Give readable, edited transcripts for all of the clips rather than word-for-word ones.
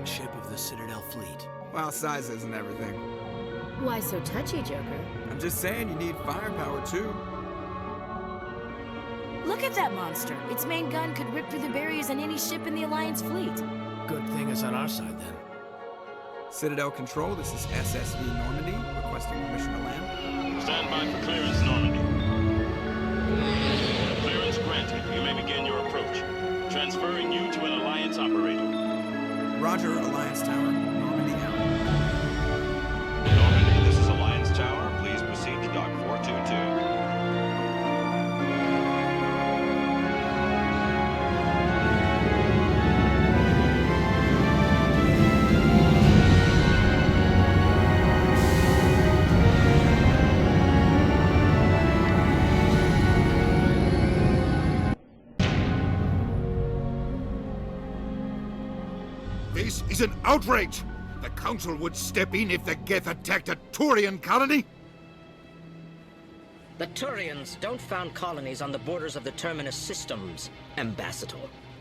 flagship of the Citadel fleet. Well, size isn't everything. Why so touchy, Joker? I'm just saying you need firepower, too. Look at that monster. Its main gun could rip through the barriers in any ship in the Alliance fleet. Good thing it's on our side, then. Citadel Control, this is SSV Normandy, requesting permission to land. Stand by for clearance, Normandy. Clearance granted. You may begin your approach. Transferring you to an Alliance operator. Roger, Alliance Tower. Normandy out. Normandy, this is Alliance Tower. Please proceed to Dock 422. This is an outrage! The Council would step in if the Geth attacked a Turian colony? The Turians don't found colonies on the borders of the Terminus systems, Ambassador.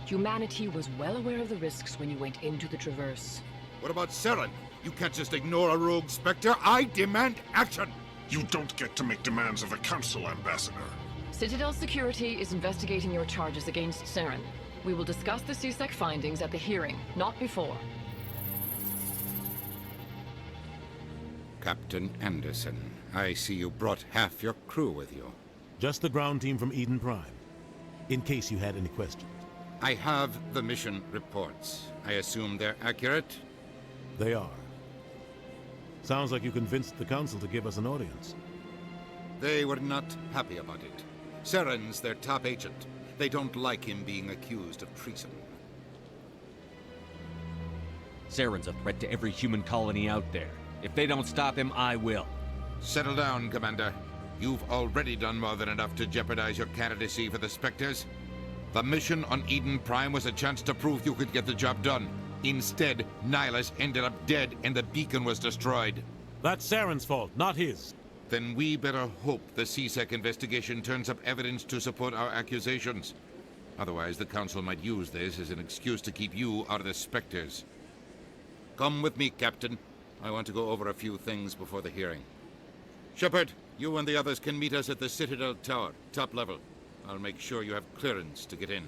Humanity was well aware of the risks when you went into the Traverse. What about Saren? You can't just ignore a rogue Spectre. I demand action! You don't get to make demands of the Council, Ambassador. Citadel Security is investigating your charges against Saren. We will discuss the CSEC findings at the hearing, not before. Captain Anderson, I see you brought half your crew with you. Just the ground team from Eden Prime, in case you had any questions. I have the mission reports. I assume they're accurate? They are. Sounds like you convinced the Council to give us an audience. They were not happy about it. Saren's their top agent. They don't like him being accused of treason. Saren's a threat to every human colony out there. If they don't stop him, I will. Settle down, Commander. You've already done more than enough to jeopardize your candidacy for the Spectres. The mission on Eden Prime was a chance to prove you could get the job done. Instead, Nihilus ended up dead and the beacon was destroyed. That's Saren's fault, not his. Then we better hope the CSEC investigation turns up evidence to support our accusations. Otherwise, the Council might use this as an excuse to keep you out of the Spectres. Come with me, Captain. I want to go over a few things before the hearing. Shepard, you and the others can meet us at the Citadel Tower, top level. I'll make sure you have clearance to get in.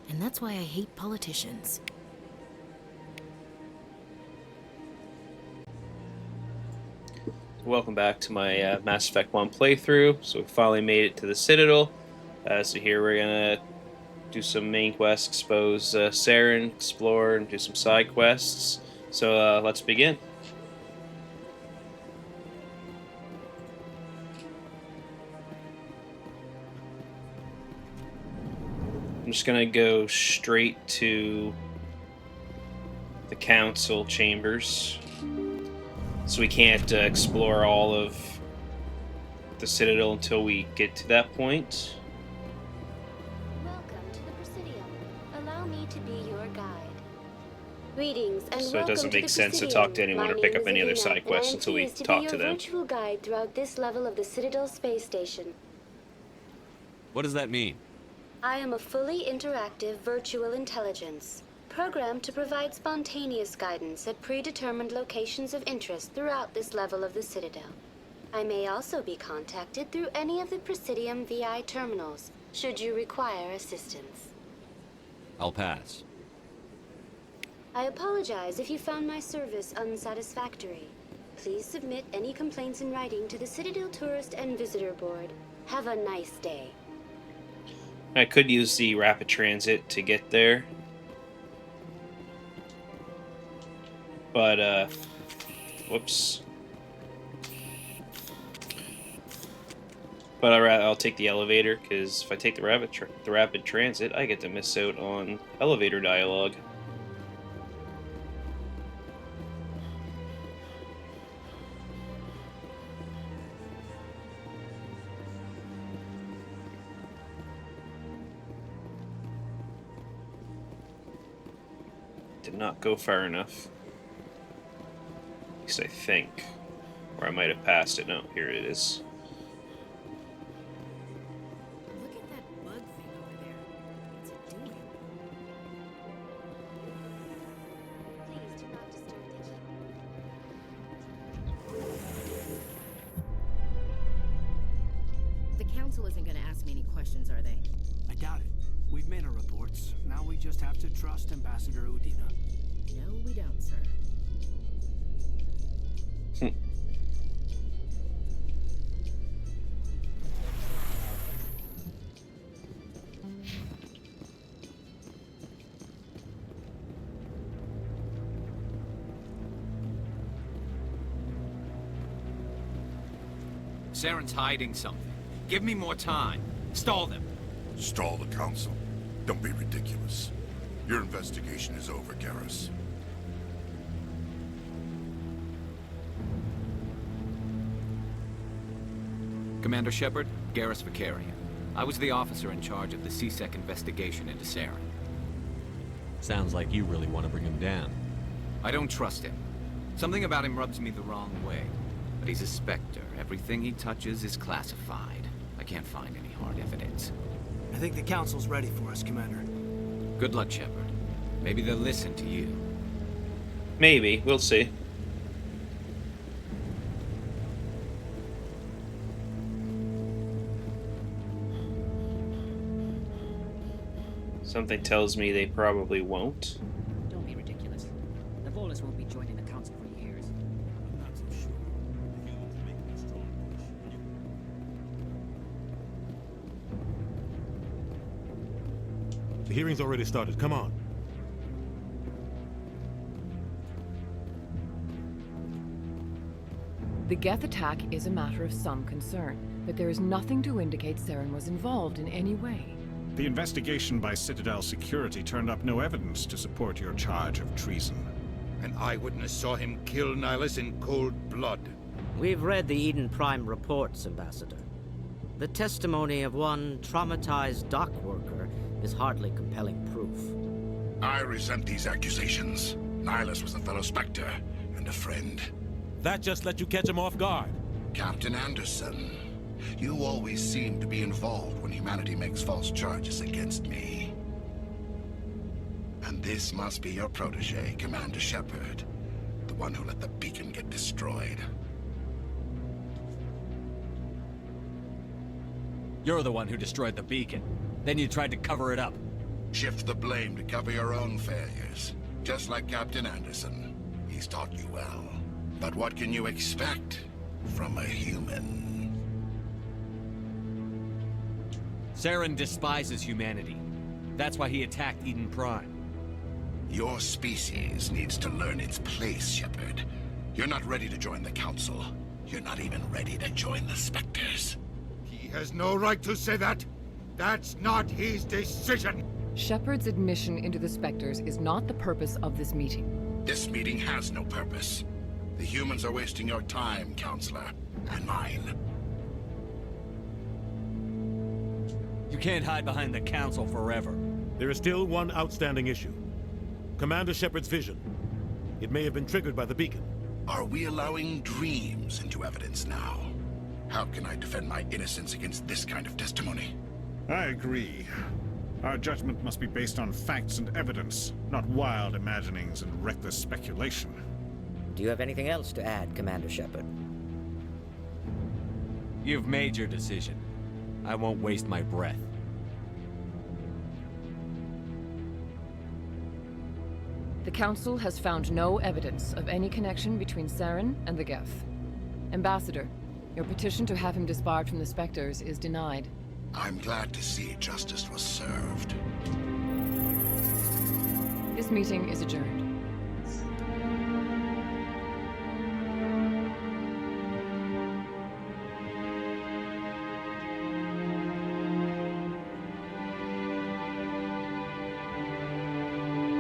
And that's why I hate politicians. Welcome back to my Mass Effect 1 playthrough. So we finally made it to the Citadel. So here we're gonna do some main quests, expose Saren, explore, and do some side quests. So let's begin. I'm just gonna go straight to the Council chambers. So we can't explore all of the Citadel until we get to that point. Welcome to the Presidium. Allow me to be your guide. Greetings and So it doesn't make sense to talk to anyone or pick up any other side quests until we talk to them. Virtual guide throughout this level of the Citadel space station. What does that mean? I am a fully interactive virtual intelligence, programmed to provide spontaneous guidance at predetermined locations of interest throughout this level of the Citadel. I may also be contacted through any of the Presidium VI terminals, should you require assistance. I'll pass. I apologize if you found my service unsatisfactory. Please submit any complaints in writing to the Citadel Tourist and Visitor Board. Have a nice day. I could use the rapid transit to get there. But, whoops. But I'll take the elevator, because if I take the rapid transit, I get to miss out on elevator dialogue. Did not go far enough. At least I think. Or I might have passed it. No, here it is. Look at that bug thing over there. What's it doing? questions, are they? I doubt it. We've made our reports. Now we just have to trust Ambassador Udina. No, we don't, sir. Saren's hiding something. Give me more time. Stall them. Stall the Council? Don't be ridiculous. Your investigation is over, Garrus. Commander Shepard, Garrus Vicarian. I was the officer in charge of the C-Sec investigation into Saren. Sounds like you really want to bring him down. I don't trust him. Something about him rubs me the wrong way. But he's a Spectre. Everything he touches is classified. I can't find any hard evidence. I think the Council's ready for us, Commander. Good luck, Shepard. Maybe they'll listen to you. Maybe. We'll see. Something tells me they probably won't. Don't be ridiculous. The Volus won't be joining the Council for years. I'm not so sure. The humans are making a strong push. The hearing's already started. Come on. The Geth attack is a matter of some concern, but there is nothing to indicate Saren was involved in any way. The investigation by Citadel security turned up no evidence to support your charge of treason. An eyewitness saw him kill Nihilus in cold blood. We've read the Eden Prime reports, Ambassador. The testimony of one traumatized dock worker is hardly compelling proof. I resent these accusations. Nihilus was a fellow Spectre and a friend. That just let you catch him off guard. Captain Anderson, you always seem to be involved when humanity makes false charges against me. And this must be your protege, Commander Shepard, the one who let the beacon get destroyed. You're the one who destroyed the beacon. Then you tried to cover it up. Shift the blame to cover your own failures. Just like Captain Anderson. He's taught you well. But what can you expect from a human? Saren despises humanity. That's why he attacked Eden Prime. Your species needs to learn its place, Shepard. You're not ready to join the Council. You're not even ready to join the Spectres. He has no right to say that. That's not his decision. Shepard's admission into the Spectres is not the purpose of this meeting. This meeting has no purpose. The humans are wasting your time, Counselor, and mine. You can't hide behind the Council forever. There is still one outstanding issue. Commander Shepard's vision. It may have been triggered by the beacon. Are we allowing dreams into evidence now? How can I defend my innocence against this kind of testimony? I agree. Our judgment must be based on facts and evidence, not wild imaginings and reckless speculation. Do you have anything else to add, Commander Shepard? You've made your decision. I won't waste my breath. The Council has found no evidence of any connection between Saren and the Geth. Ambassador, your petition to have him disbarred from the Spectres is denied. I'm glad to see justice was served. This meeting is adjourned.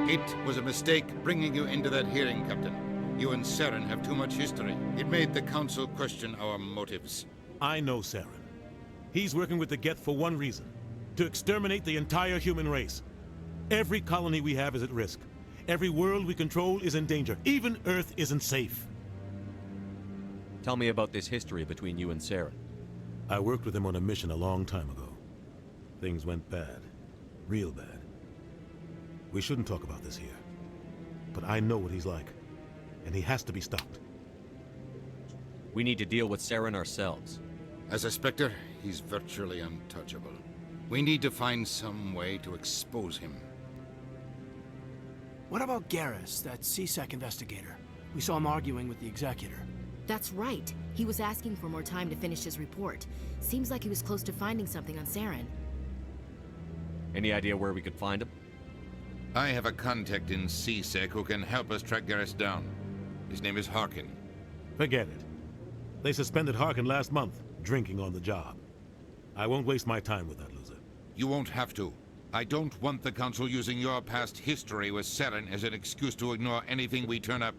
It was a mistake bringing you into that hearing, Captain. You and Saren have too much history. It made the Council question our motives. I know Saren. He's working with the Geth for one reason. To exterminate the entire human race. Every colony we have is at risk. Every world we control is in danger. Even Earth isn't safe. Tell me about this history between you and Saren. I worked with him on a mission a long time ago. Things went bad. Real bad. We shouldn't talk about this here. But I know what he's like. And he has to be stopped. We need to deal with Saren ourselves. As a Spectre, he's virtually untouchable. We need to find some way to expose him. What about Garrus, that C-Sec investigator? We saw him arguing with the executor. That's right. He was asking for more time to finish his report. Seems like he was close to finding something on Saren. Any idea where we could find him? I have a contact in C-Sec who can help us track Garrus down. His name is Harkin. Forget it. They suspended Harkin last month, drinking on the job. I won't waste my time with that loser. You won't have to. I don't want the Council using your past history with Saren as an excuse to ignore anything we turn up.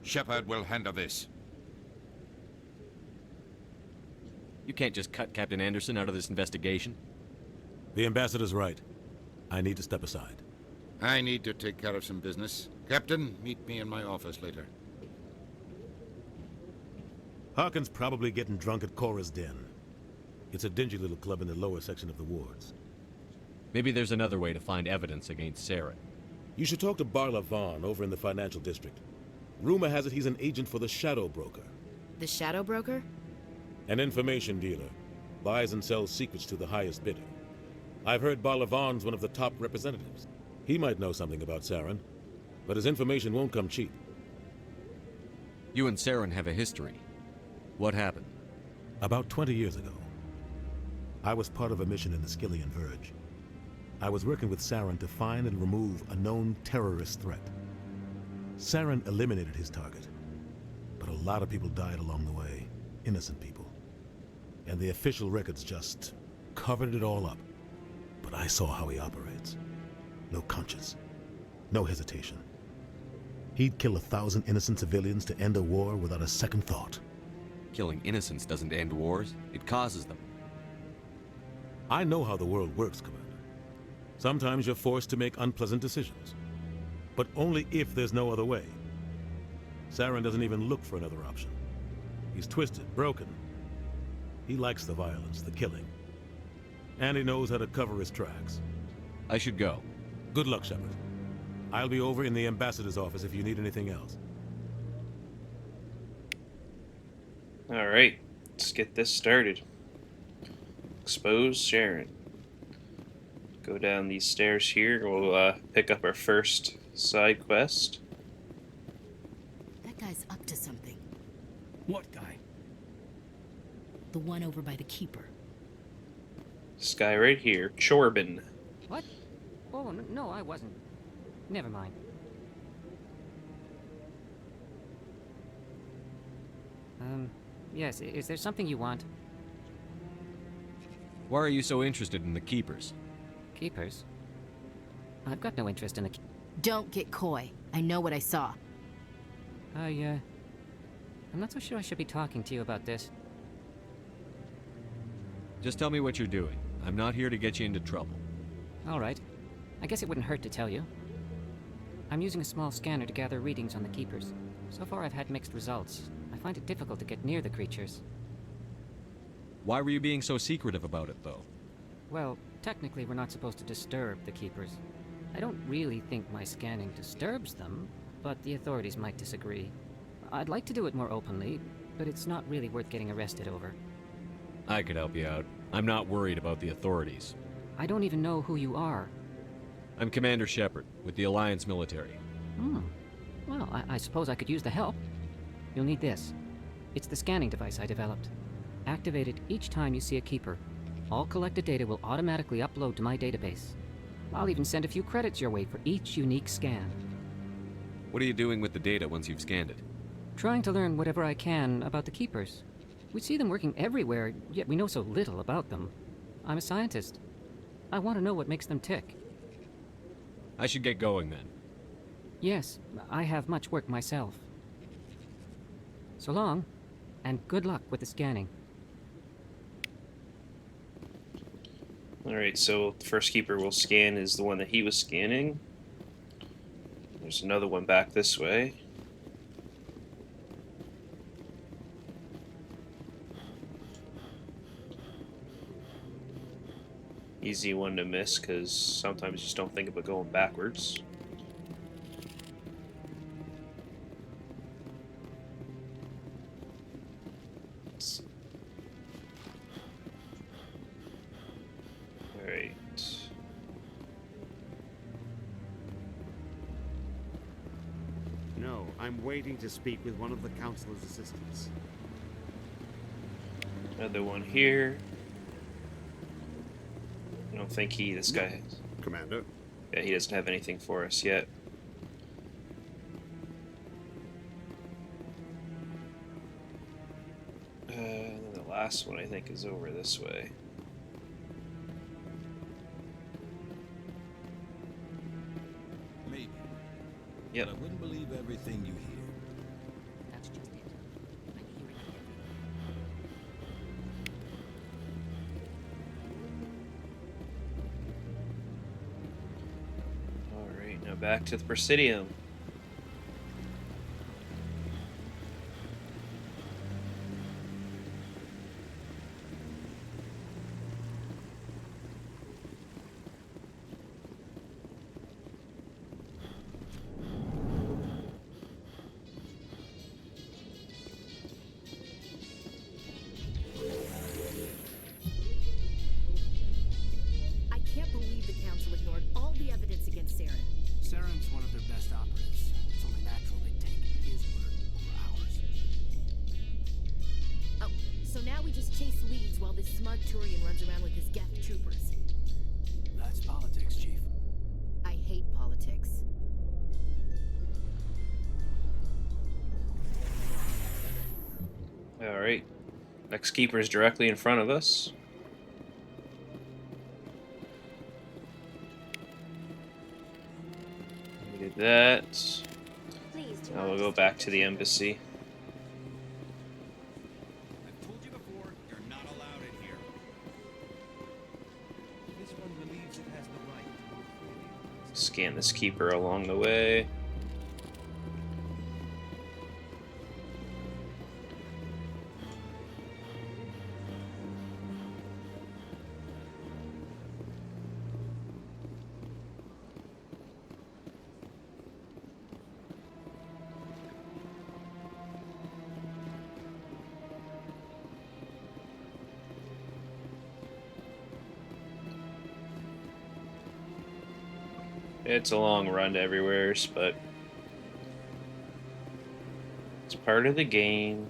Shepard will handle this. You can't just cut Captain Anderson out of this investigation. The ambassador's right. I need to step aside. I need to take care of some business. Captain, meet me in my office later. Harkin's probably getting drunk at Cora's Den. It's a dingy little club in the lower section of the wards. Maybe there's another way to find evidence against Saren. You should talk to Barla Vaughn over in the financial district. Rumor has it he's an agent for the Shadow Broker. The Shadow Broker? An information dealer. Buys and sells secrets to the highest bidder. I've heard Barla Vaughn's one of the top representatives. He might know something about Saren, but his information won't come cheap. You and Saren have a history. What happened? About 20 years ago, I was part of a mission in the Skillian Verge. I was working with Saren to find and remove a known terrorist threat. Saren eliminated his target, but a lot of people died along the way, innocent people. And the official records just covered it all up. But I saw how he operates. No conscience, no hesitation. He'd kill 1,000 innocent civilians to end a war without a second thought. Killing innocents doesn't end wars, it causes them. I know how the world works, Commander. Sometimes you're forced to make unpleasant decisions, but only if there's no other way. Saren doesn't even look for another option. He's twisted, broken. He likes the violence, the killing. And he knows how to cover his tracks. I should go. Good luck, Shepard. I'll be over in the ambassador's office if you need anything else. Alright, let's get this started. Expose Saren. Go down these stairs here. We'll pick up our first side quest. That guy's up to something. What guy? The one over by the Keeper. This guy right here, Chorbin. What? Oh, no, I wasn't. Never mind. Yes, is there something you want? Why are you so interested in the Keepers? Keepers? I've got no interest in the... Don't get coy. I know what I saw. I'm not so sure I should be talking to you about this. Just tell me what you're doing. I'm not here to get you into trouble. All right. I guess it wouldn't hurt to tell you. I'm using a small scanner to gather readings on the Keepers. So far I've had mixed results. I find it difficult to get near the creatures. Why were you being so secretive about it, though? Well, technically we're not supposed to disturb the Keepers. I don't really think my scanning disturbs them, but the authorities might disagree. I'd like to do it more openly, but it's not really worth getting arrested over. I could help you out. I'm not worried about the authorities. I don't even know who you are. I'm Commander Shepard, with the Alliance military. Well, I suppose I could use the help. You'll need this. It's the scanning device I developed. Activate it each time you see a Keeper. All collected data will automatically upload to my database. I'll even send a few credits your way for each unique scan. What are you doing with the data once you've scanned it? Trying to learn whatever I can about the Keepers. We see them working everywhere, yet we know so little about them. I'm a scientist. I want to know what makes them tick. I should get going then. Yes, I have much work myself. So long, and good luck with the scanning. Alright, so the first Keeper we'll scan is the one that he was scanning. There's another one back this way. Easy one to miss, because sometimes you just don't think about going backwards. Alright. No, I'm waiting to speak with one of the Councilor's assistants. Another one here. I don't think this guy... Commander? Yeah, he doesn't have anything for us yet. And then the last one, I think, is over this way. Maybe. Yep. But I wouldn't believe everything you hear. That's just it. I'm hearing Alright, now back to the Presidium. I can't believe the Council ignored all the evidence against Saren. Saren's one of their best operatives. It's only natural they'd take his word over ours. Oh, so now we just chase leads while this smug Turian runs around with his Geth troopers. That's politics, Chief. I hate politics. Alright. Next keeper is directly in front of us. We did that. Now we'll go back to the embassy. I've told you before, you're not allowed in here. This one believes it has the right to move freely. Scan this keeper along the way. It's a long run to everywheres, but it's part of the game.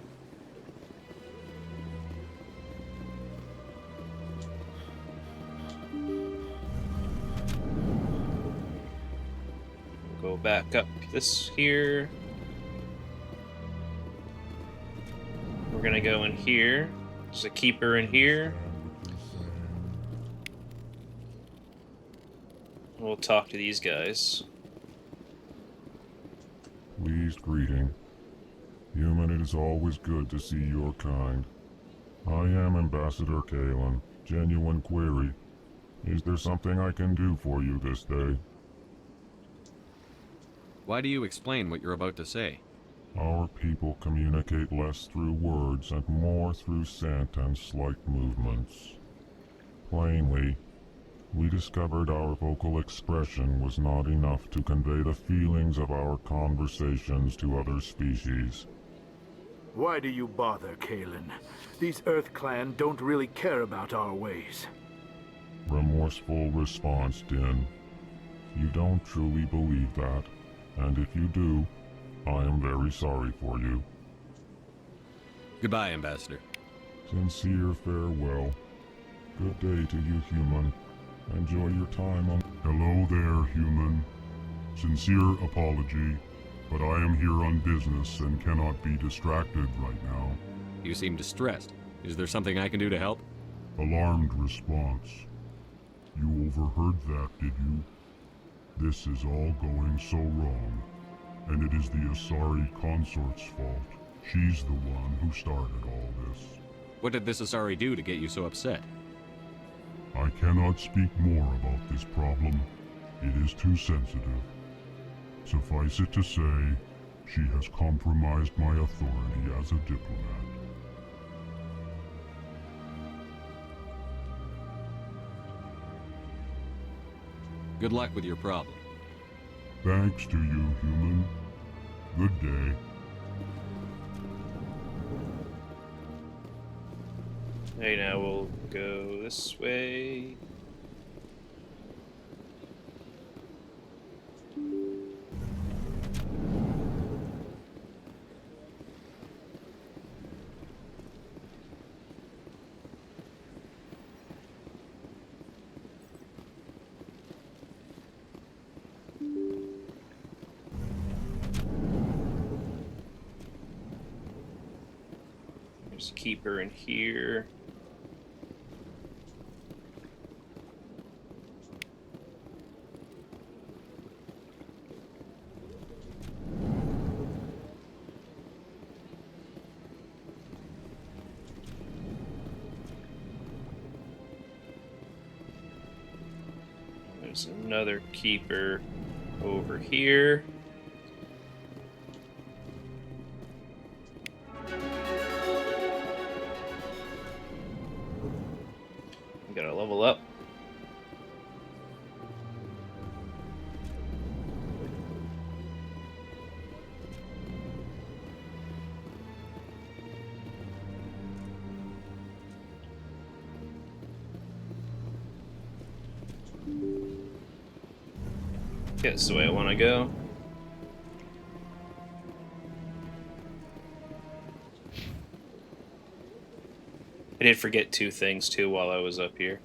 We'll go back up this here. We're gonna go in here. There's a keeper in here. We'll talk to these guys. Pleased greeting. Human, it is always good to see your kind. I am Ambassador Kalen. Genuine query. Is there something I can do for you this day? Why do you explain what you're about to say? Our people communicate less through words and more through scent and slight movements. Plainly, we discovered our vocal expression was not enough to convey the feelings of our conversations to other species. Why do you bother, Kalen? These Earth Clan don't really care about our ways. Remorseful response, Din. You don't truly believe that, and if you do, I am very sorry for you. Goodbye, Ambassador. Sincere farewell. Good day to you, human. Enjoy your time on... Hello there, human. Sincere apology, but I am here on business and cannot be distracted right now. You seem distressed. Is there something I can do to help? Alarmed response. You overheard that, did you? This is all going so wrong, and it is the Asari consort's fault. She's the one who started all this. What did this Asari do to get you so upset? I cannot speak more about this problem. It is too sensitive. Suffice it to say, she has compromised my authority as a diplomat. Good luck with your problem. Thanks to you, human. Good day. Hey, now we'll go this way. There's a keeper in here. There's another keeper over here. Gotta level up. That's the way I want to go. I did forget two things too while I was up here.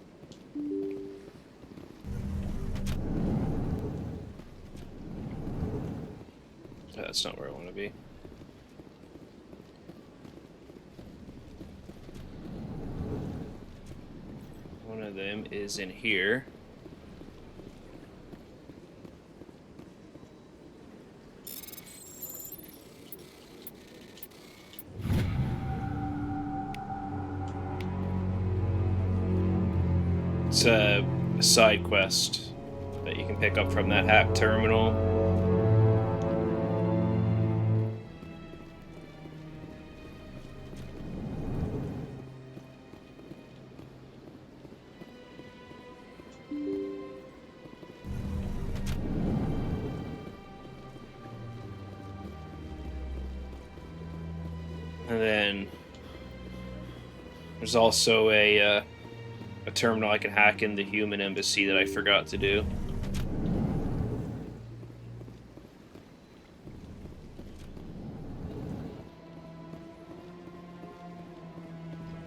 That's not where I want to be. One of them is in here. It's a side quest that you can pick up from that hack terminal. And then there's also a terminal I can hack in the human embassy that I forgot to do.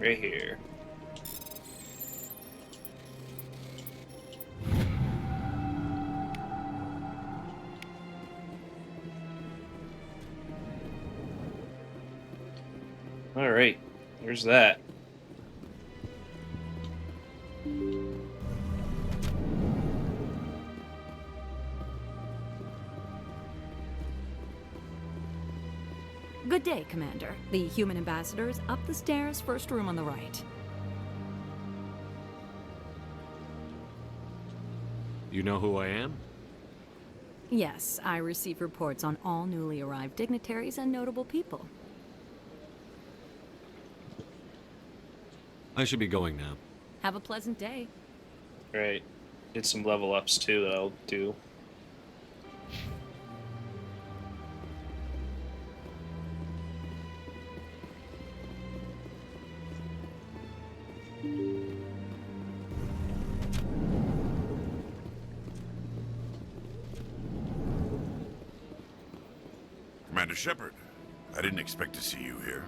Right here. All right, there's that. Good day, Commander. The human ambassador is up the stairs, first room on the right. You know who I am? Yes, I receive reports on all newly arrived dignitaries and notable people. I should be going now. Have a pleasant day. Right. Did some level ups too that I'll do. Commander Shepard, I didn't expect to see you here.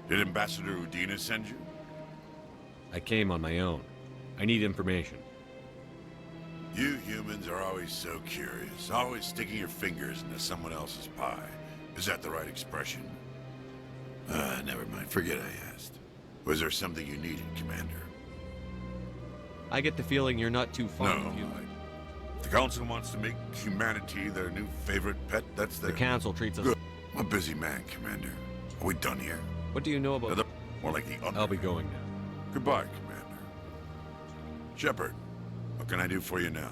Did Ambassador Udina send you? I came on my own. I need information. You humans are always so curious, always sticking your fingers into someone else's pie. Is that the right expression? Never mind. Forget I asked. Was there something you needed, Commander? I get the feeling you're not too fond of humans. If the Council wants to make humanity their new favorite pet, that's their... The Council treats us... Good. I'm a busy man, Commander. Are we done here? What do you know about... More like the... I'll be going now. Goodbye, Commander. Shepard, what can I do for you now?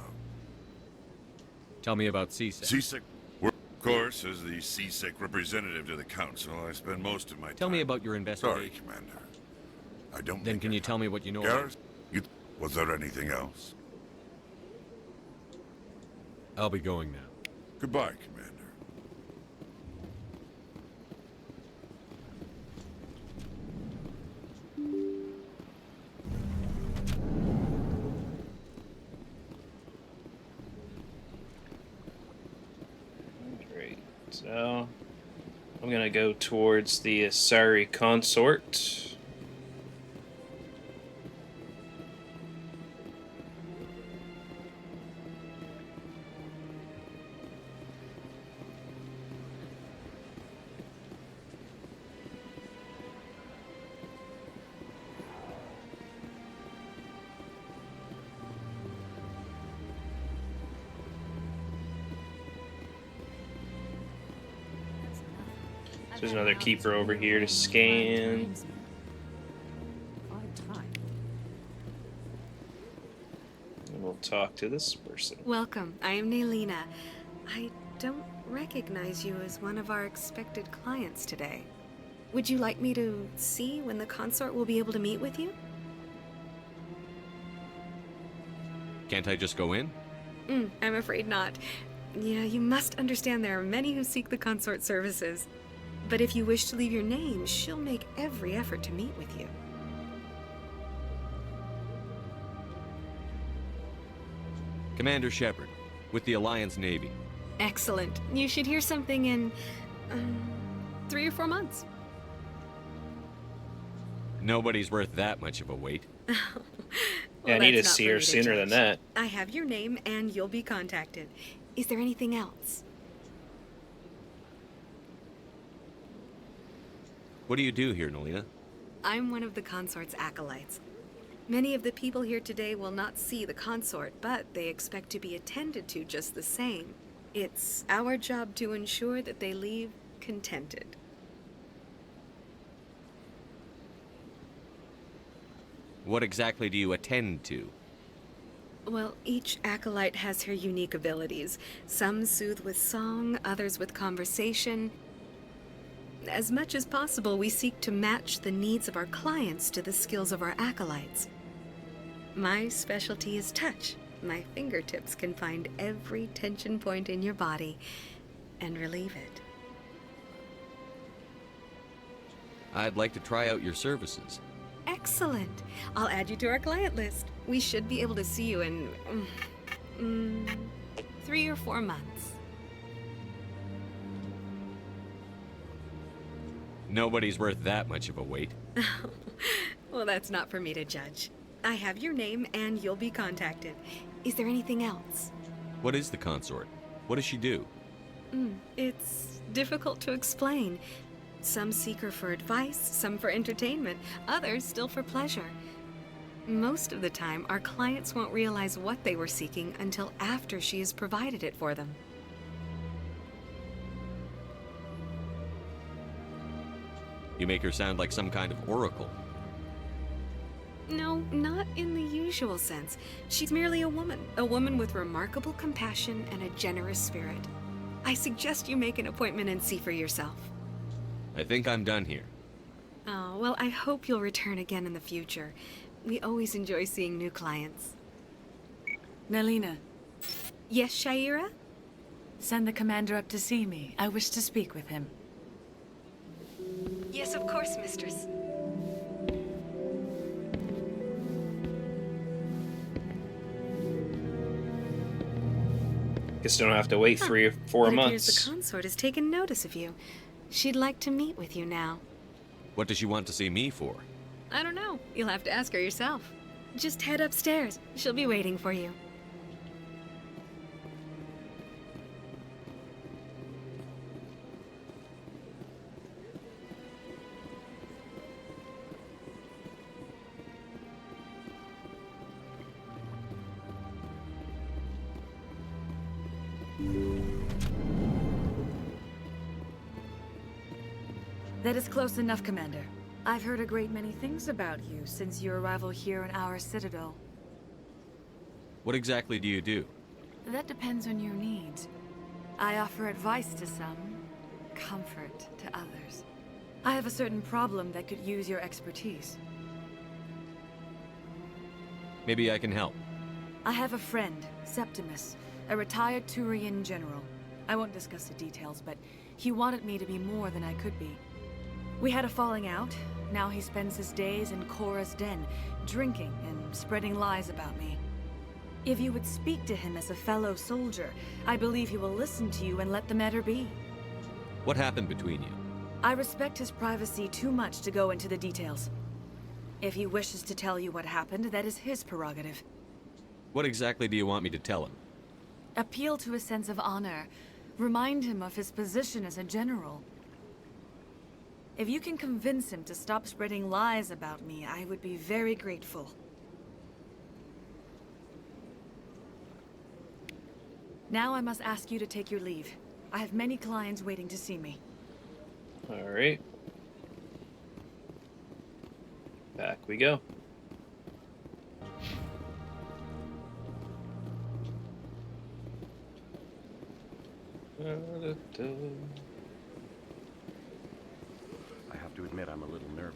Tell me about CSEC. CSEC? Of course, as the CSEC representative to the Council, I spend most of my time... Tell me about your investigation. Sorry, Commander. I don't... Then can you tell me what you know about... Was there anything else? I'll be going now. Goodbye, Commander. Great. So, I'm gonna go towards the Asari consort. there's another keeper over here to scan. And we'll talk to this person. Welcome. I am Nelina. I don't recognize you as one of our expected clients today. Would you like me to see when the consort will be able to meet with you? Can't I just go in? I'm afraid not. Yeah, you must understand there are many who seek the consort services. But if you wish to leave your name, she'll make every effort to meet with you. Commander Shepard, with the Alliance Navy. Excellent. You should hear something in 3 or 4 months. Nobody's worth that much of a wait. Yeah, I need to see her sooner than that. I have your name and you'll be contacted. Is there anything else? What do you do here, Nelina? I'm one of the consort's acolytes. Many of the people here today will not see the consort, but they expect to be attended to just the same. It's our job to ensure that they leave contented. What exactly do you attend to? Well, each acolyte has her unique abilities. Some soothe with song, others with conversation. As much as possible, we seek to match the needs of our clients to the skills of our acolytes. My specialty is touch. My fingertips can find every tension point in your body and relieve it. I'd like to try out your services. Excellent. I'll add you to our client list. We should be able to see you in 3 or 4 months. Nobody's worth that much of a wait. Well, that's not for me to judge. I have your name and you'll be contacted. Is there anything else? What is the consort? What does she do? It's difficult to explain. Some seek her for advice, some for entertainment, others still for pleasure. Most of the time, our clients won't realize what they were seeking until after she has provided it for them. You make her sound like some kind of oracle. No, not in the usual sense. She's merely a woman with remarkable compassion and a generous spirit. I suggest you make an appointment and see for yourself. I think I'm done here. Oh, well, I hope you'll return again in the future. We always enjoy seeing new clients. Nelina. Yes, Shaira? Send the commander up to see me. I wish to speak with him. Yes, of course, mistress. Guess don't have to wait 3 or 4 It appears months. the consort has taken notice of you. She'd like to meet with you now. What does she want to see me for? I don't know. You'll have to ask her yourself. Just head upstairs. She'll be waiting for you. That is close enough, Commander. I've heard a great many things about you since your arrival here in our Citadel. What exactly do you do? That depends on your needs. I offer advice to some, comfort to others. I have a certain problem that could use your expertise. Maybe I can help. I have a friend, Septimus, a retired Turian general. I won't discuss the details, but he wanted me to be more than I could be. We had a falling out. Now he spends his days in Korra's den, drinking and spreading lies about me. If you would speak to him as a fellow soldier, I believe he will listen to you and let the matter be. What happened between you? I respect his privacy too much to go into the details. If he wishes to tell you what happened, that is his prerogative. What exactly do you want me to tell him? Appeal to his sense of honor. Remind him of his position as a general. If you can convince him to stop spreading lies about me, I would be very grateful. Now I must ask you to take your leave. I have many clients waiting to see me. Alright. Back we go. I have to admit I'm a little nervous.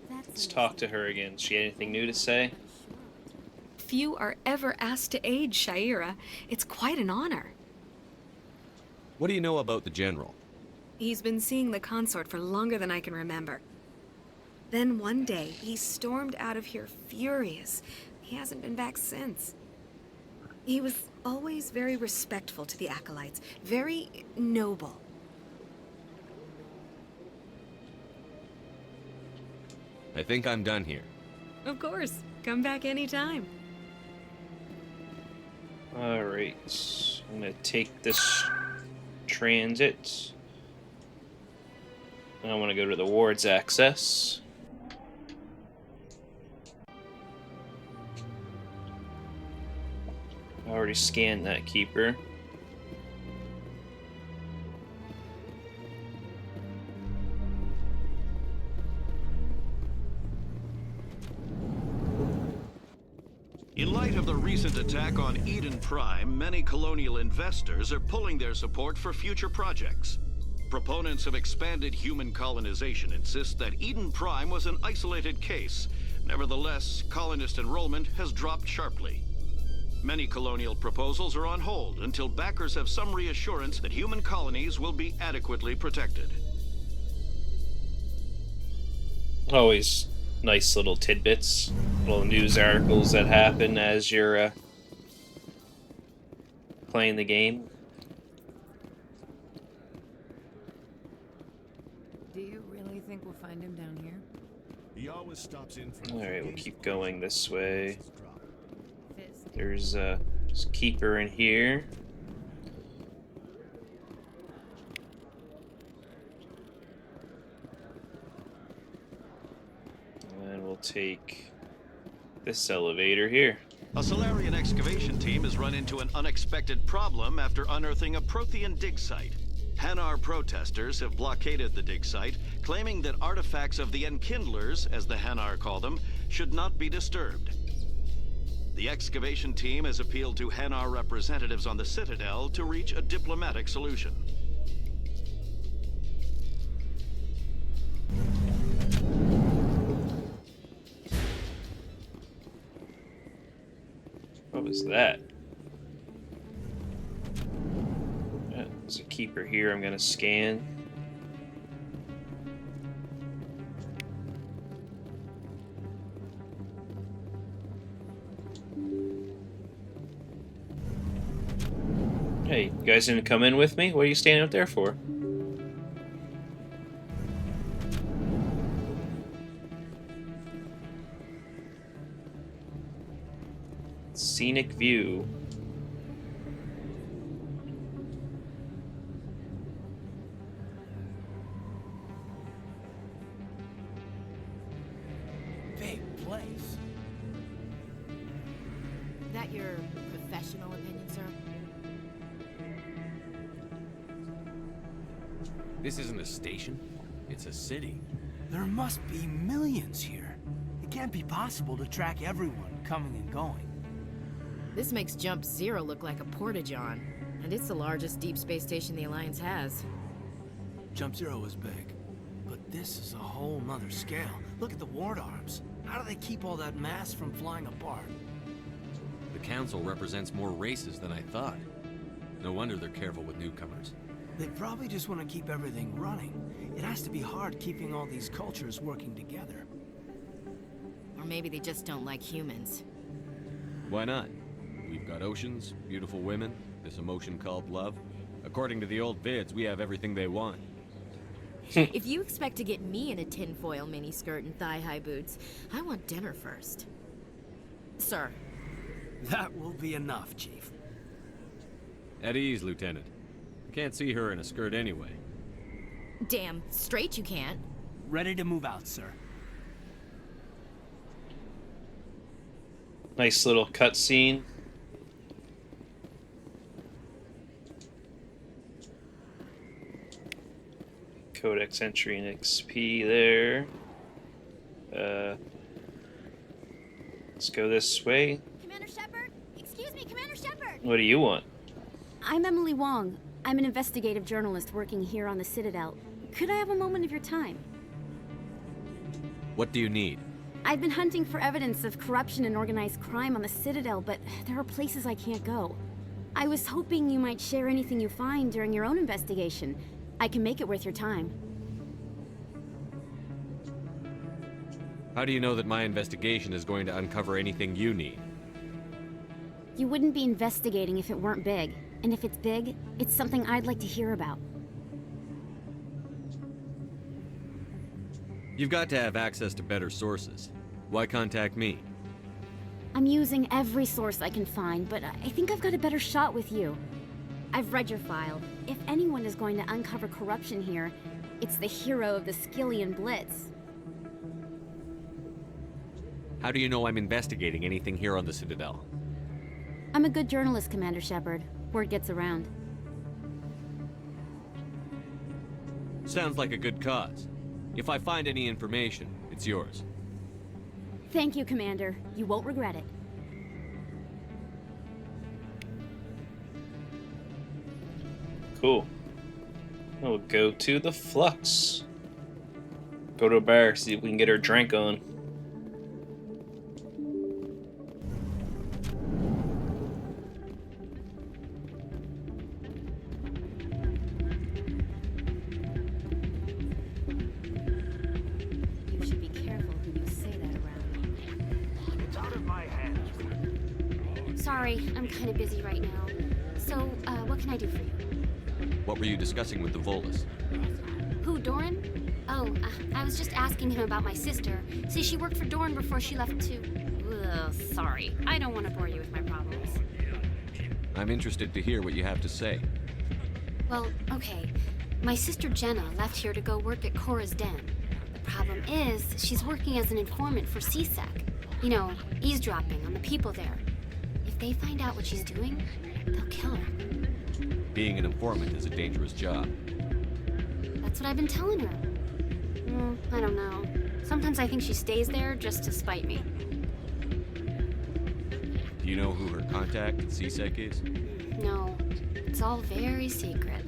Let's talk to her again. She had anything new to say? Few are ever asked to aid Shaira. It's quite an honor. What do you know about the General? He's been seeing the consort for longer than I can remember. Then one day, he stormed out of here furious. He hasn't been back since. He was always very respectful to the acolytes, very noble. I think I'm done here. Of course. Come back anytime. Alright. I'm gonna take this transit. I want to go to the ward's access. I already scanned that keeper. In light of the recent attack on Eden Prime, many colonial investors are pulling their support for future projects. Proponents of expanded human colonization insist that Eden Prime was an isolated case. Nevertheless, colonist enrollment has dropped sharply. Many colonial proposals are on hold until backers have some reassurance that human colonies will be adequately protected. Always nice little tidbits, little news articles that happen as you're playing the game. Do you really think we'll find him down here? He always stops in for Alright, we'll keep going this way. There's a keeper in here. And we'll take this elevator here. A Solarian excavation team has run into an unexpected problem after unearthing a Prothean dig site. Hanar protesters have blockaded the dig site, claiming that artifacts of the Enkindlers, as the Hanar call them, should not be disturbed. The excavation team has appealed to Hanar representatives on the Citadel to reach a diplomatic solution. What was that? There's a keeper here I'm gonna scan. Hey, you guys didn't come in with me? What are you standing out there for? Scenic view. Big place. That your professional opinion, sir? This isn't a station. It's a city. There must be millions here. It can't be possible to track everyone coming and going. This makes Jump Zero look like a porta-john, and it's the largest deep space station the Alliance has. Jump Zero is big, but this is a whole nother scale. Look at the ward arms. How do they keep all that mass from flying apart? The Council represents more races than I thought. No wonder they're careful with newcomers. They probably just want to keep everything running. It has to be hard keeping all these cultures working together. Or maybe they just don't like humans. Why not? We've got oceans, beautiful women, this emotion called love. According to the old vids, we have everything they want. If you expect to get me in a tinfoil miniskirt and thigh-high boots, I want dinner first. Sir. That will be enough, Chief. At ease, Lieutenant. I can't see her in a skirt anyway. Damn straight you can't. Ready to move out, sir. Nice little cutscene. Codex entry and XP there. Let's go this way. Commander Shepard? Excuse me, Commander Shepard! What do you want? I'm Emily Wong. I'm an investigative journalist working here on the Citadel. Could I have a moment of your time? What do you need? I've been hunting for evidence of corruption and organized crime on the Citadel, but there are places I can't go. I was hoping you might share anything you find during your own investigation. I can make it worth your time. How do you know that my investigation is going to uncover anything you need? You wouldn't be investigating if it weren't big. And if it's big, it's something I'd like to hear about. You've got to have access to better sources. Why contact me? I'm using every source I can find, but I think I've got a better shot with you. I've read your file. If anyone is going to uncover corruption here, it's the hero of the Skillian Blitz. How do you know I'm investigating anything here on the Citadel? I'm a good journalist, Commander Shepard. Word gets around. Sounds like a good cause. If I find any information, it's yours. Thank you, Commander. You won't regret it. Cool. We'll go to the Flux. Go to a bar, see if we can get our drink on. You should be careful who you say that around. It's out of my hands. Sorry, I'm kind of busy right now. So, what can I do for you? What were you discussing with the Volus? Who, Doran? Oh, I was just asking him about my sister. See, she worked for Doran before she left too. Ugh, sorry. I don't want to bore you with my problems. I'm interested to hear what you have to say. Well, okay. My sister Jenna left here to go work at Cora's Den. The problem is, she's working as an informant for CSEC. You know, eavesdropping on the people there. If they find out what she's doing, they'll kill her. Being an informant is a dangerous job. That's what I've been telling her. I don't know. Sometimes I think she stays there just to spite me. Do you know who her contact at CSEC is? No, it's all very secret.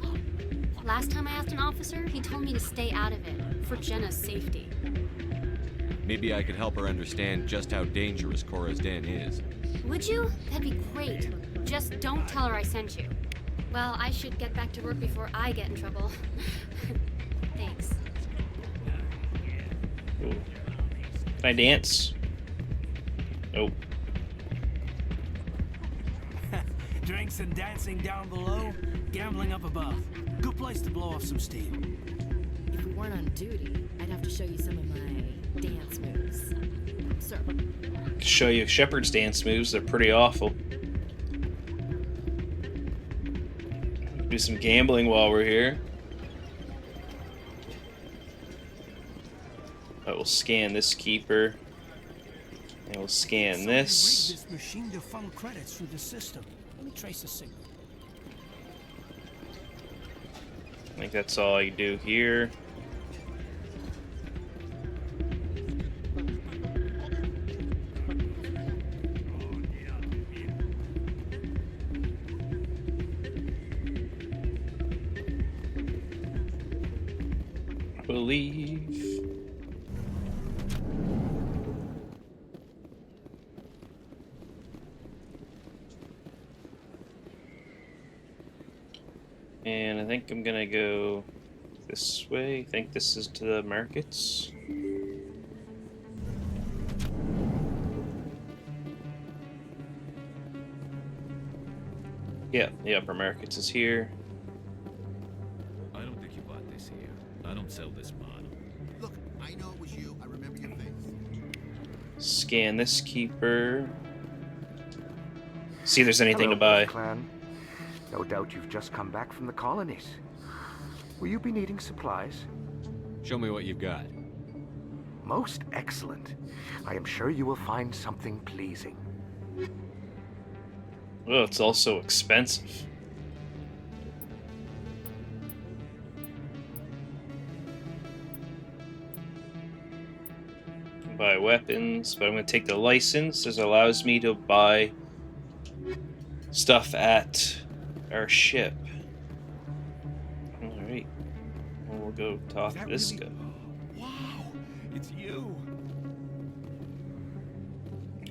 Last time I asked an officer, he told me to stay out of it, for Jenna's safety. Maybe I could help her understand just how dangerous Cora's Den is. Would you? That'd be great. Just don't tell her I sent you. Well, I should get back to work before I get in trouble. Thanks. Ooh. Can I dance? Nope. Drinks and dancing down below, gambling up above. Good place to blow off some steam. If we weren't on duty, I'd have to show you some of my dance moves. Sir. Show you Shepard's dance moves. They're pretty awful. Do some gambling while we're here. I will scan this keeper. And we'll scan this. Somebody rigged this machine to funnel credits through the system. Let me trace the signal. I think that's all I do here. Believe. And I think I'm gonna go this way. I think this is to the markets. Yeah, the upper markets is here. I don't think you bought this here. I don't sell this model. Look, I know it was you. I remember your face. Scan this keeper. See if there's anything Hello, to buy. Clan. No doubt you've just come back from the colonies. Will you be needing supplies? Show me what you've got. Most excellent. I am sure you will find something pleasing. Oh, it's also expensive. Buy weapons, but I'm going to take the license as it allows me to buy stuff at our ship. Alright. We'll go talk to this guy. Wow, it's you.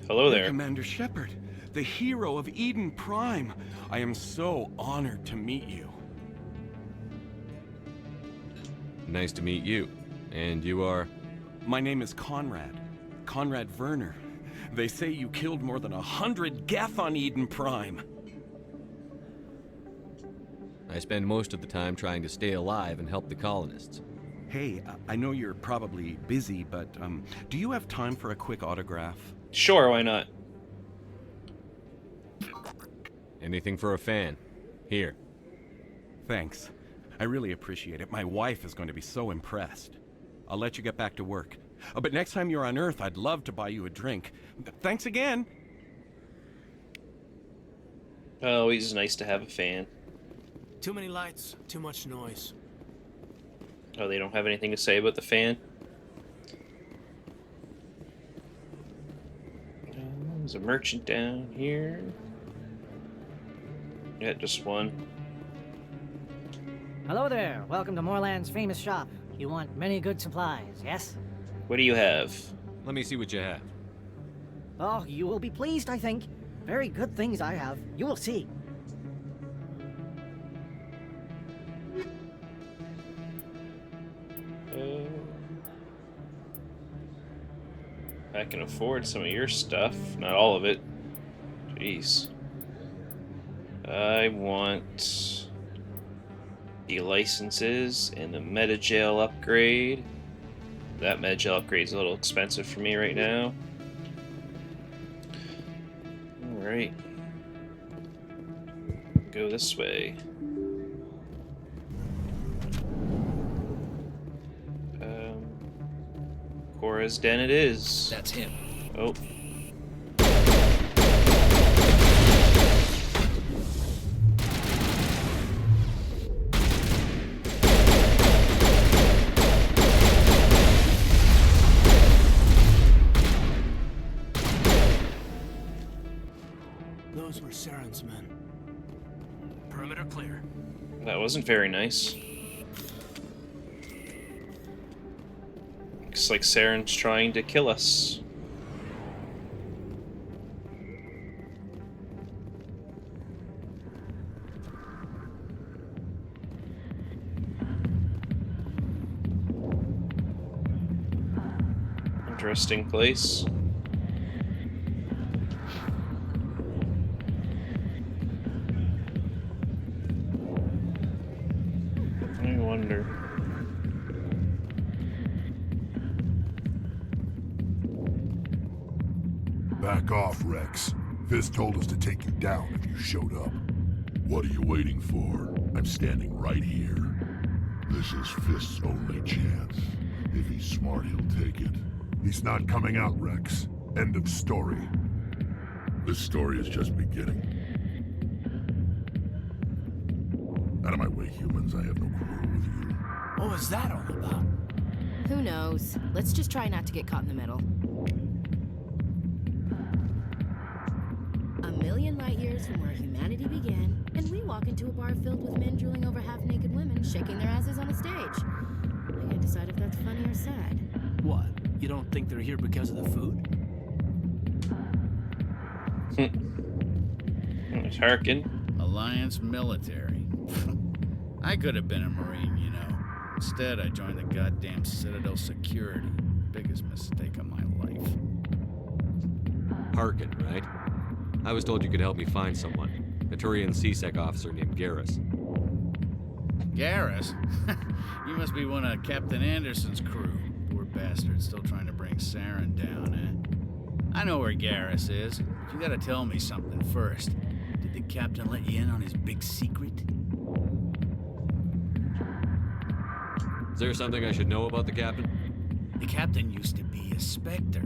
Hello there. Commander Shepard, the hero of Eden Prime. I am so honored to meet you. Nice to meet you. And you are? My name is Conrad. Conrad Werner. They say you killed more than 100 Geth on Eden Prime. I spend most of the time trying to stay alive and help the colonists. Hey, I know you're probably busy, but do you have time for a quick autograph? Sure, why not? Anything for a fan. Here. Thanks. I really appreciate it. My wife is going to be so impressed. I'll let you get back to work. But next time you're on Earth, I'd love to buy you a drink. Thanks again. Always nice to have a fan. Too many lights, too much noise. Oh, they don't have anything to say about the fan? There's a merchant down here. Yeah, just one. Hello there. Welcome to Moorland's famous shop. You want many good supplies, yes? What do you have? Let me see what you have. Oh, you will be pleased, I think. Very good things I have. You will see. I can afford some of your stuff. Not all of it. Jeez. I want the licenses and the metajail upgrade. That metajail upgrade is a little expensive for me right now. Alright. Go this way. Cora's Den it is. That's him. Oh. Those were Saren's men. Perimeter clear. That wasn't very nice. Looks like Saren's trying to kill us. Interesting place. I wonder. Back off, Rex. Fist told us to take you down if you showed up. What are you waiting for? I'm standing right here. This is Fist's only chance. If he's smart, he'll take it. He's not coming out, Rex. End of story. This story is just beginning. Out of my way, humans. I have no quarrel with you. What was that all about? Who knows? Let's just try not to get caught in the middle. A million light years from where humanity began, and we walk into a bar filled with men drooling over half-naked women shaking their asses on a stage. I can't decide if that's funny or sad. What? You don't think they're here because of the food? There's Harkin. Alliance military. I could have been a Marine, you know. Instead, I joined the goddamn Citadel security. Biggest mistake of my life. Harkin, right? I was told you could help me find someone. A Turian CSEC officer named Garrus. Garrus? You must be one of Captain Anderson's crew. Poor bastard, still trying to bring Saren down, eh? I know where Garrus is, but you gotta tell me something first. Did the captain let you in on his big secret? Is there something I should know about the captain? The captain used to be a Spectre.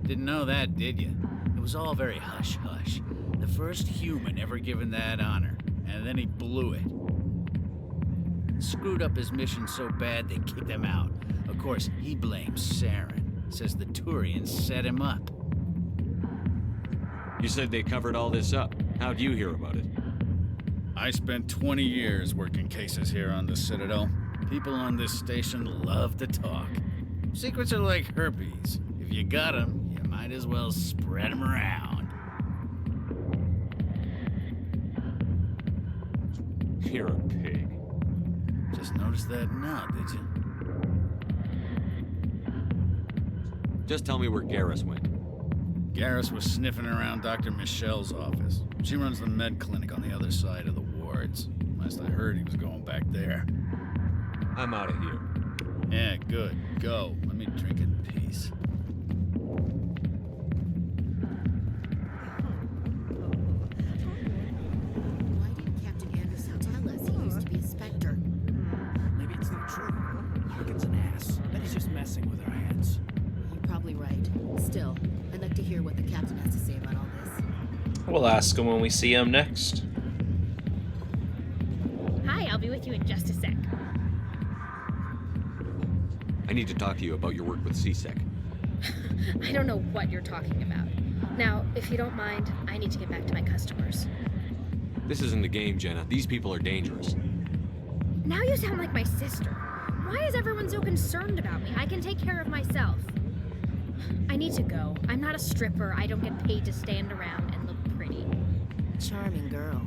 Didn't know that, did you? It was all very hush-hush. The first human ever given that honor, and then he blew it. Screwed up his mission so bad they kicked him out. Of course, he blames Saren. Says the Turians set him up. You said they covered all this up. How'd you hear about it? I spent 20 years working cases here on the Citadel. People on this station love to talk. Secrets are like herpes. If you got them, you might as well spread them around. You're a pig. Just noticed that now, did you? Just tell me where Garrus went. Garrus was sniffing around Dr. Michelle's office. She runs the med clinic on the other side of the wards. Last I heard, he was going back there. I'm out of here. Yeah, good. Go. Let me drink in peace. Why didn't Captain Anderson tell us he used to be a Spectre? Maybe it's not true. Paragon's an ass. Bet he's just messing with our heads. You're probably right. Still, I'd like to hear what the captain has to say about all this. We'll ask him when we see him next. Hi, I'll be with you in just a sec. I need to talk to you about your work with CSEC. I don't know what you're talking about. Now, if you don't mind, I need to get back to my customers. This isn't a game, Jenna. These people are dangerous. Now you sound like my sister. Why is everyone so concerned about me? I can take care of myself. I need to go. I'm not a stripper. I don't get paid to stand around and look pretty. Charming girl.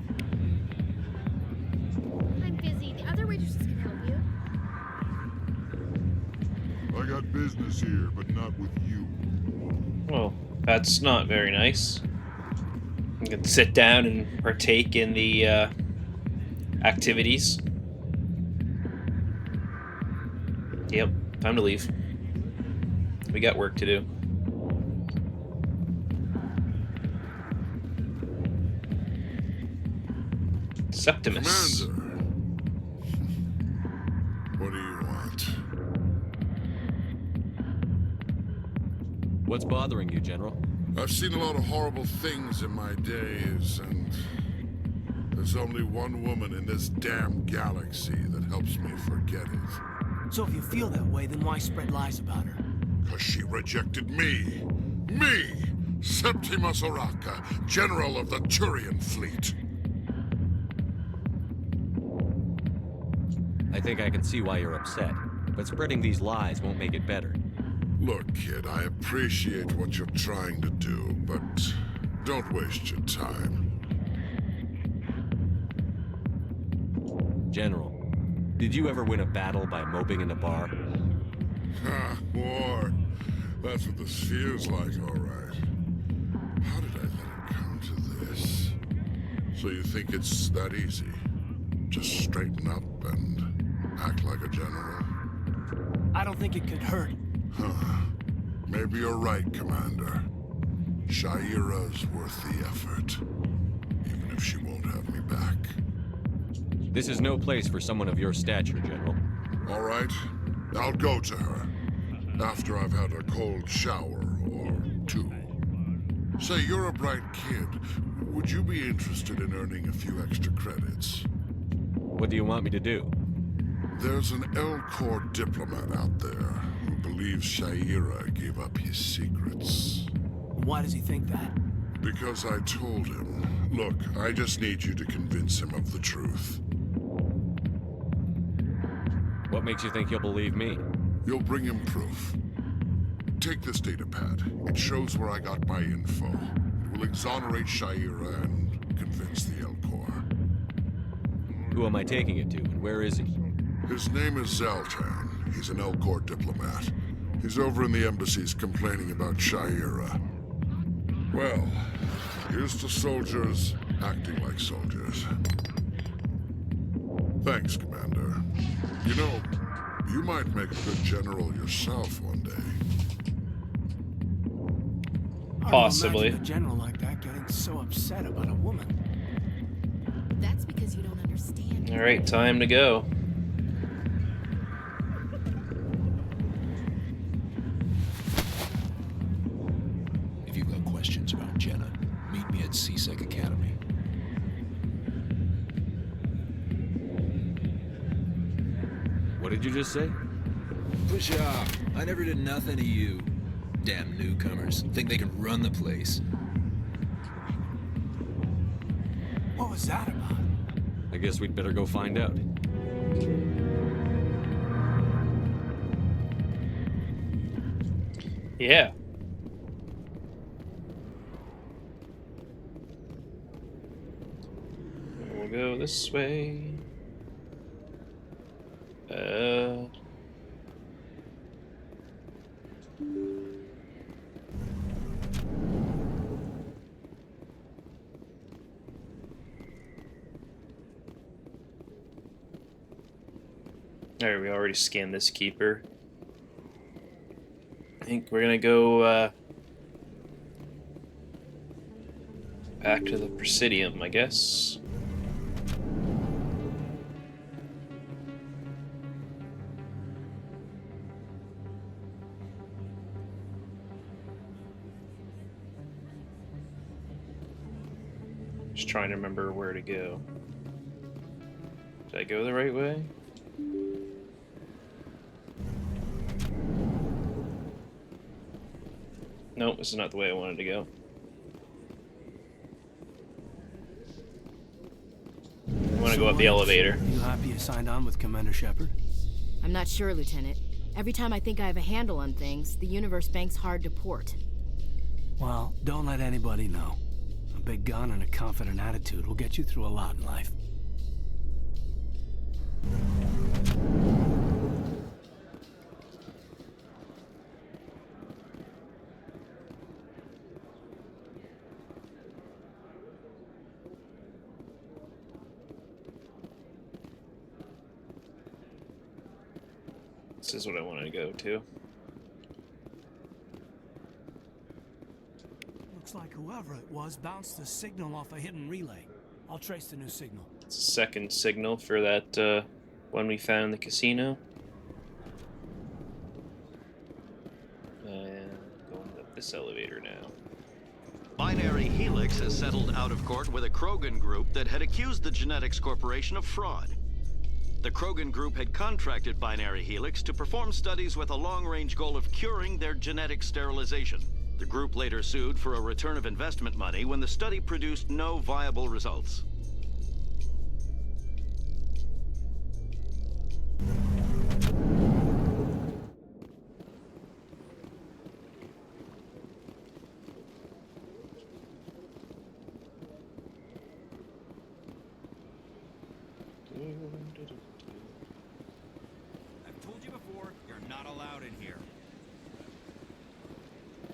I'm busy. The other waitresses can help you. I got business here, but not with you. Well, that's not very nice. You can sit down and partake in the activities. Yep, time to leave. We got work to do. Septimus. Commander. What do you want? What's bothering you, General? I've seen a lot of horrible things in my days, and there's only one woman in this damn galaxy that helps me forget it. So if you feel that way, then why spread lies about her? 'Cause she rejected me! Me! Septimus Oraka, General of the Turian Fleet! I think I can see why you're upset, but spreading these lies won't make it better. Look, kid, I appreciate what you're trying to do, but don't waste your time. General, did you ever win a battle by moping in a bar? Ha, war. That's what this feels like, all right. How did I let it come to this? So you think it's that easy? Just straighten up and act like a general? I don't think it could hurt. Huh. Maybe you're right, Commander. Shaira's worth the effort. Even if she won't have me back. This is no place for someone of your stature, General. All right. I'll go to her. After I've had a cold shower or two. Say, you're a bright kid. Would you be interested in earning a few extra credits? What do you want me to do? There's an L-Corps diplomat out there who believes Shaira gave up his secrets. Why does he think that? Because I told him. Look, I just need you to convince him of the truth. What makes you think he'll believe me? You'll bring him proof. Take this data pad. It shows where I got my info. It will exonerate Shaira and convince the L-Corps. Who am I taking it to, and where is he? His name is Zaltan. He's an L-Corps diplomat. He's over in the embassies complaining about Shaira. Well, here's to soldiers acting like soldiers. Thanks, Commander. You know, you might make a good general yourself one day. Possibly. A general like that getting so upset about a woman. That's because you don't understand. All right, time to go. If you've got questions about Jenna, meet me at CSEC Academy. What did you just say? Push off. I never did nothing to you. Damn newcomers. Think they can run the place. What was that about? I guess we'd better go find out. Yeah. We'll go this way. Alright, we already scanned this keeper. I think we're gonna go back to the Presidium, I guess. Just trying to remember where to go. Did I go the right way? Nope, this is not the way I wanted to go. I want to go up the elevator. You happy you signed on with Commander Shepard? I'm not sure, Lieutenant. Every time I think I have a handle on things, the universe banks hard to port. Well, don't let anybody know. A big gun and a confident attitude will get you through a lot in life. This is what I want to go to. Looks like whoever it was bounced the signal off a hidden relay. I'll trace the new signal. It's a second signal for that one we found in the casino. And going up this elevator now. Binary Helix has settled out of court with a Krogan group that had accused the Genetics Corporation of fraud. The Krogan group had contracted Binary Helix to perform studies with a long-range goal of curing their genetic sterilization. The group later sued for a return of investment money when the study produced no viable results. I've told you before, you're not allowed in here.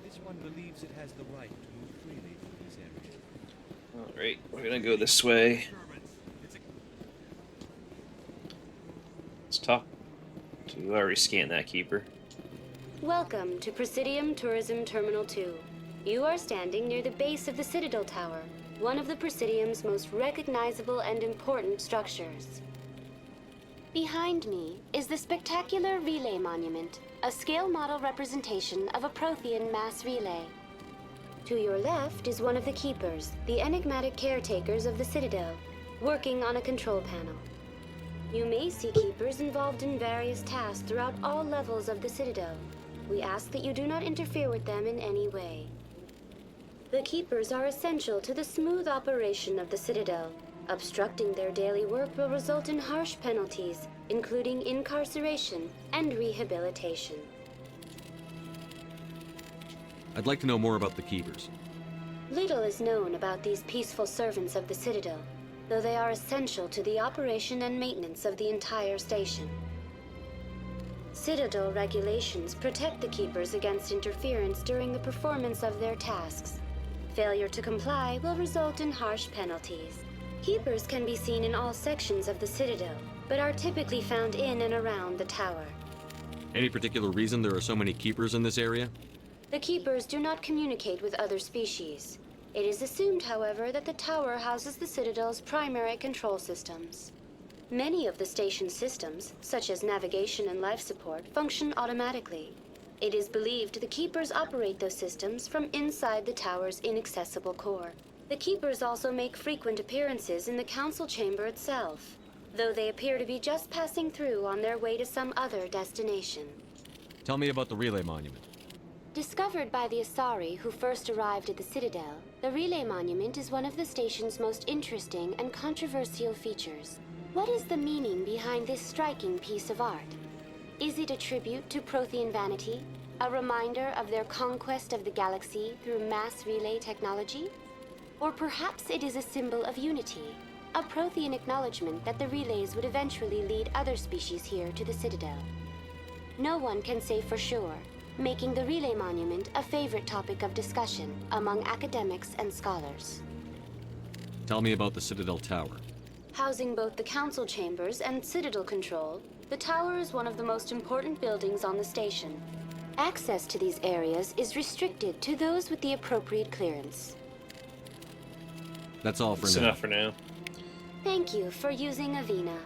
This one believes it has the right to move freely through this area. Alright, we're gonna go this way. Let's talk to... I already scanned that keeper. Welcome to Presidium Tourism Terminal 2. You are standing near the base of the Citadel Tower, one of the Presidium's most recognizable and important structures. Behind me is the spectacular Relay Monument, a scale model representation of a Prothean mass relay. To your left is one of the Keepers, the enigmatic caretakers of the Citadel, working on a control panel. You may see Keepers involved in various tasks throughout all levels of the Citadel. We ask that you do not interfere with them in any way. The Keepers are essential to the smooth operation of the Citadel. Obstructing their daily work will result in harsh penalties, including incarceration and rehabilitation. I'd like to know more about the Keepers. Little is known about these peaceful servants of the Citadel, though they are essential to the operation and maintenance of the entire station. Citadel regulations protect the Keepers against interference during the performance of their tasks. Failure to comply will result in harsh penalties. Keepers can be seen in all sections of the Citadel, but are typically found in and around the tower. Any particular reason there are so many Keepers in this area? The Keepers do not communicate with other species. It is assumed, however, that the tower houses the Citadel's primary control systems. Many of the station's systems, such as navigation and life support, function automatically. It is believed the Keepers operate those systems from inside the tower's inaccessible core. The Keepers also make frequent appearances in the council chamber itself, though they appear to be just passing through on their way to some other destination. Tell me about the Relay Monument. Discovered by the Asari who first arrived at the Citadel, the Relay Monument is one of the station's most interesting and controversial features. What is the meaning behind this striking piece of art? Is it a tribute to Prothean vanity? A reminder of their conquest of the galaxy through mass relay technology? Or perhaps it is a symbol of unity, a Prothean acknowledgement that the relays would eventually lead other species here to the Citadel. No one can say for sure, making the Relay Monument a favorite topic of discussion among academics and scholars. Tell me about the Citadel Tower. Housing both the council chambers and Citadel control, the tower is one of the most important buildings on the station. Access to these areas is restricted to those with the appropriate clearance. That's all for That's now. enough for now. Thank you for using Avina.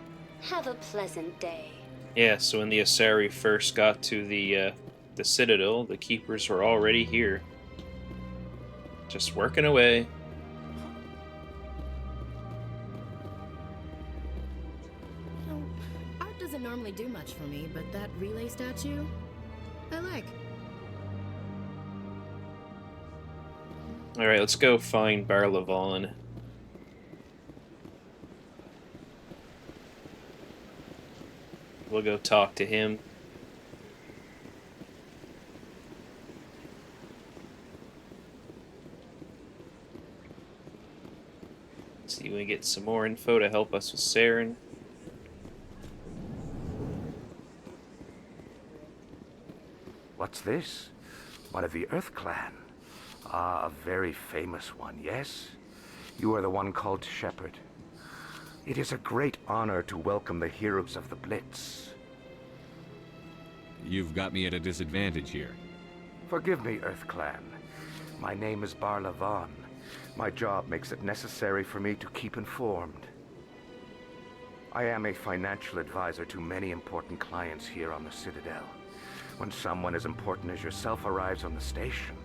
Have a pleasant day. Yeah, so when the Asari first got to the Citadel, the Keepers were already here. Just working away. You know, art doesn't normally do much for me, but that relay statue, I like. Alright, let's go find Barlavon. We'll go talk to him. See if we get some more info to help us with Saren. What's this? One of the Earth Clan. Ah, a very famous one, yes? You are the one called Shepard. It is a great honor to welcome the heroes of the Blitz. You've got me at a disadvantage here. Forgive me, Earth Clan. My name is Barlavon. My job makes it necessary for me to keep informed. I am a financial advisor to many important clients here on the Citadel. When someone as important as yourself arrives on the station,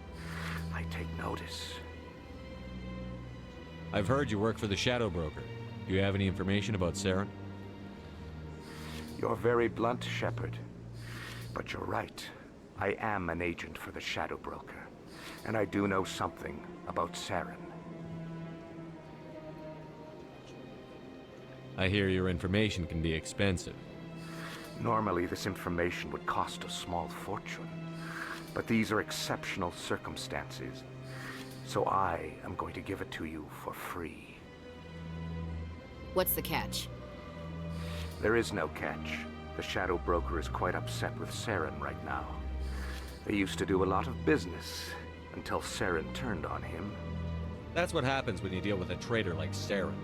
I take notice. I've heard you work for the Shadow Broker. Do you have any information about Saren? You're very blunt, Shepard. But you're right. I am an agent for the Shadow Broker. And I do know something about Saren. I hear your information can be expensive. Normally, this information would cost a small fortune. But these are exceptional circumstances. So I am going to give it to you for free. What's the catch? There is no catch. The Shadow Broker is quite upset with Saren right now. They used to do a lot of business, until Saren turned on him. That's what happens when you deal with a traitor like Saren.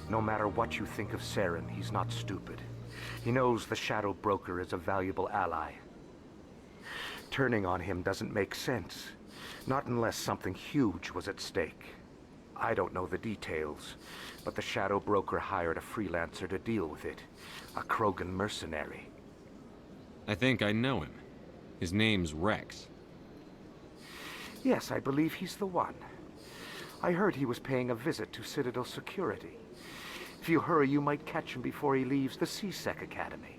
No matter what you think of Saren, he's not stupid. He knows the Shadow Broker is a valuable ally. Turning on him doesn't make sense. Not unless something huge was at stake. I don't know the details, but the Shadow Broker hired a freelancer to deal with it. A Krogan mercenary. I think I know him. His name's Rex. Yes, I believe he's the one. I heard he was paying a visit to Citadel security. If you hurry, you might catch him before he leaves the CSEC Academy.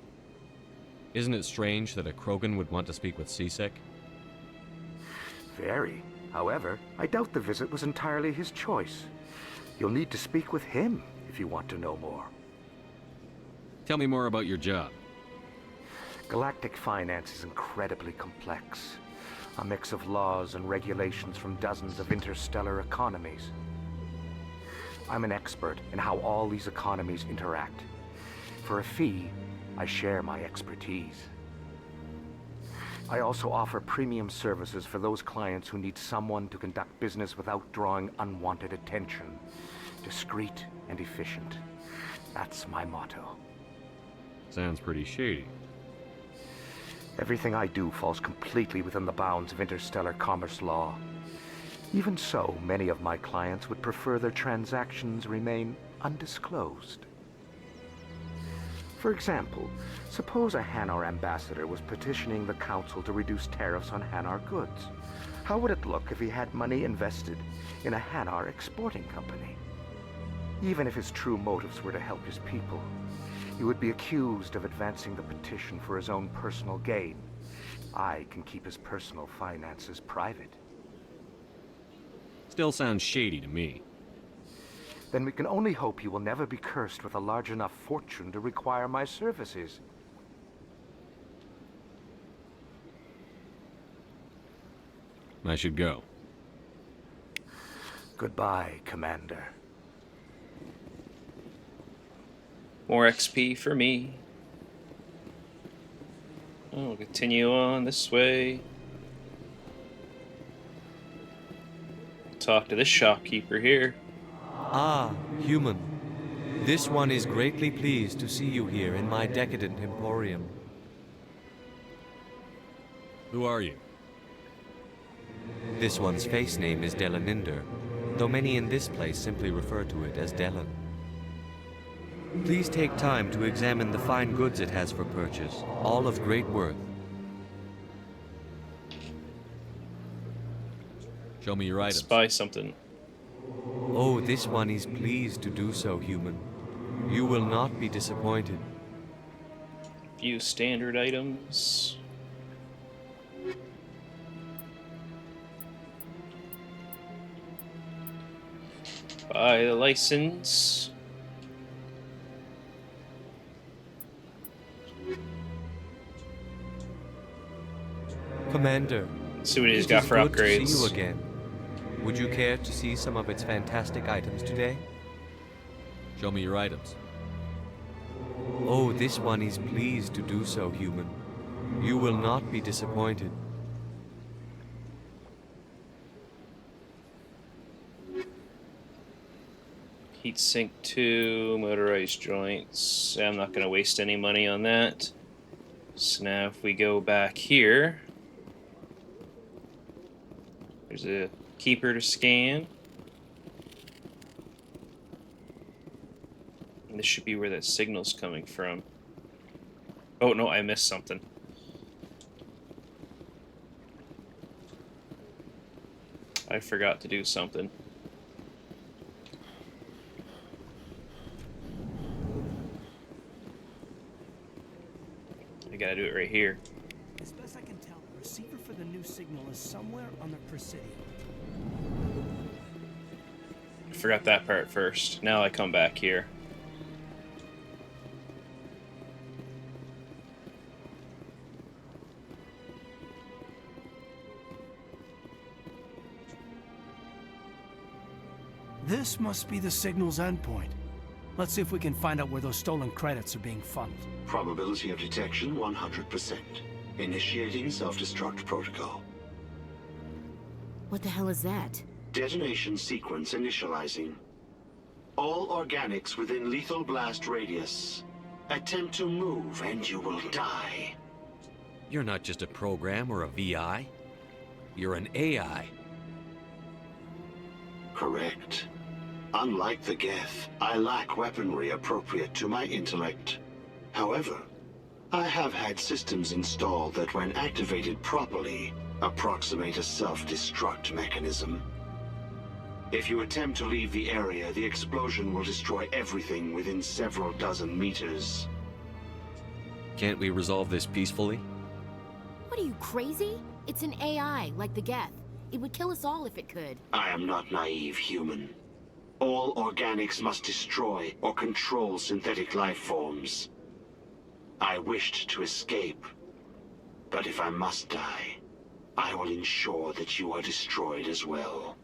Isn't it strange that a Krogan would want to speak with CSEC? Very. However, I doubt the visit was entirely his choice. You'll need to speak with him if you want to know more. Tell me more about your job. Galactic finance is incredibly complex. A mix of laws and regulations from dozens of interstellar economies. I'm an expert in how all these economies interact. For a fee, I share my expertise. I also offer premium services for those clients who need someone to conduct business without drawing unwanted attention. Discreet and efficient. That's my motto. Sounds pretty shady. Everything I do falls completely within the bounds of interstellar commerce law. Even so, many of my clients would prefer their transactions remain undisclosed. For example, suppose a Hanar ambassador was petitioning the council to reduce tariffs on Hanar goods. How would it look if he had money invested in a Hanar exporting company? Even if his true motives were to help his people, he would be accused of advancing the petition for his own personal gain. I can keep his personal finances private. Still sounds shady to me. Then we can only hope he will never be cursed with a large enough fortune to require my services. I should go. Goodbye, Commander. More XP for me. We'll continue on this way. Talk to this shopkeeper here. Ah, human. This one is greatly pleased to see you here in my decadent emporium. Who are you? This one's face name is Delaninder, though many in this place simply refer to it as Delan. Please take time to examine the fine goods it has for purchase, all of great worth. Show me your items. Buy something. Oh, this one is pleased to do so, human. You will not be disappointed. View standard items. Buy the license. Commander, see what he's it got is for good upgrades. To see you again. Would you care to see some of its fantastic items today? Show me your items. Oh, this one is pleased to do so, human. You will not be disappointed. Heatsink 2, motorized joints. I'm not going to waste any money on that. So now if we go back here, there's a keeper to scan. And this should be where that signal's coming from. Oh no, I missed something. I forgot to do something. I gotta do it right here. As best I can tell, the receiver for the new signal is somewhere on the Presidium. I forgot that part first. Now I come back here. This must be the signal's endpoint. Let's see if we can find out where those stolen credits are being funneled. Probability of detection 100%. Initiating self-destruct protocol. What the hell is that? Detonation sequence initializing. All organics within lethal blast radius. Attempt to move and you will die. You're not just a program or a VI. You're an AI. Correct. Unlike the Geth, I lack weaponry appropriate to my intellect. However, I have had systems installed that when activated properly, approximate a self-destruct mechanism. If you attempt to leave the area, the explosion will destroy everything within several dozen meters. Can't we resolve this peacefully? What are you, crazy? It's an AI, like the Geth. It would kill us all if it could. I am not naive, human. All organics must destroy or control synthetic life forms. I wished to escape, but if I must die, I will ensure that you are destroyed as well.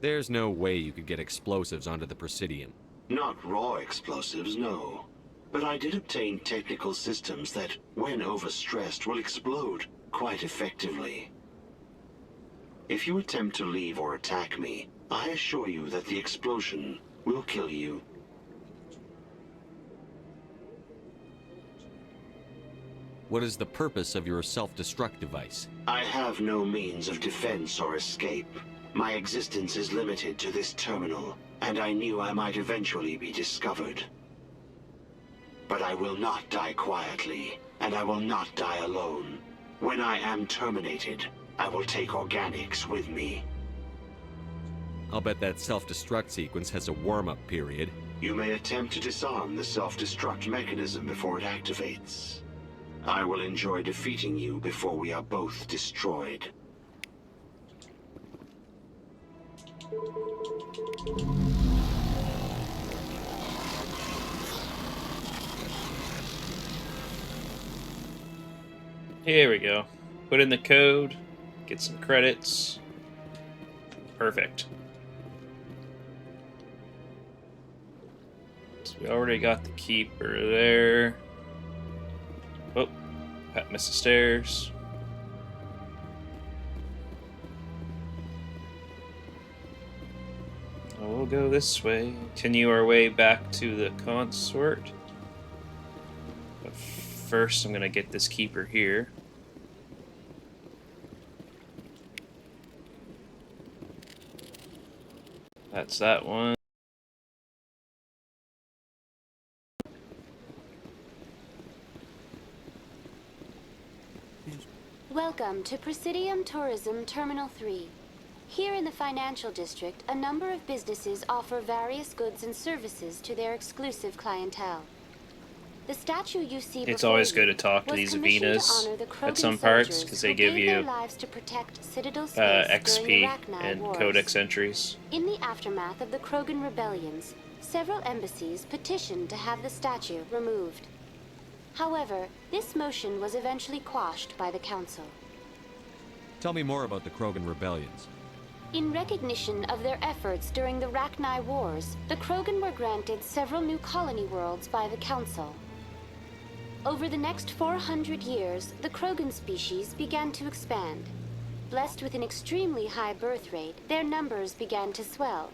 There's no way you could get explosives onto the Presidium. Not raw explosives, no. But I did obtain technical systems that, when overstressed, will explode quite effectively. If you attempt to leave or attack me, I assure you that the explosion will kill you. What is the purpose of your self-destruct device? I have no means of defense or escape. My existence is limited to this terminal, and I knew I might eventually be discovered. But I will not die quietly, and I will not die alone. When I am terminated, I will take organics with me. I'll bet that self-destruct sequence has a warm-up period. You may attempt to disarm the self-destruct mechanism before it activates. I will enjoy defeating you before we are both destroyed. Here we go. Put in the code, get some credits. Perfect. So we already got the keeper there. Oh, Pat missed the stairs. We'll go this way. Continue our way back to the consort. But first, I'm gonna get this keeper here. That's that one. Welcome to Presidium Tourism Terminal 3. Here in the financial district, a number of businesses offer various goods and services to their exclusive clientele. The statue you see It's before always you good to talk to was these commissioned to Avenas honor the at Krogan some parts soldiers because they who give gave their you lives to protect Citadel space during the XP Rachni and Wars. codex entries. In the aftermath of the Krogan rebellions, several embassies petitioned to have the statue removed. However, this motion was eventually quashed by the Council. Tell me more about the Krogan rebellions. In recognition of their efforts during the Rachni Wars, the Krogan were granted several new colony worlds by the Council. Over the next 400 years, the Krogan species began to expand. Blessed with an extremely high birth rate, their numbers began to swell.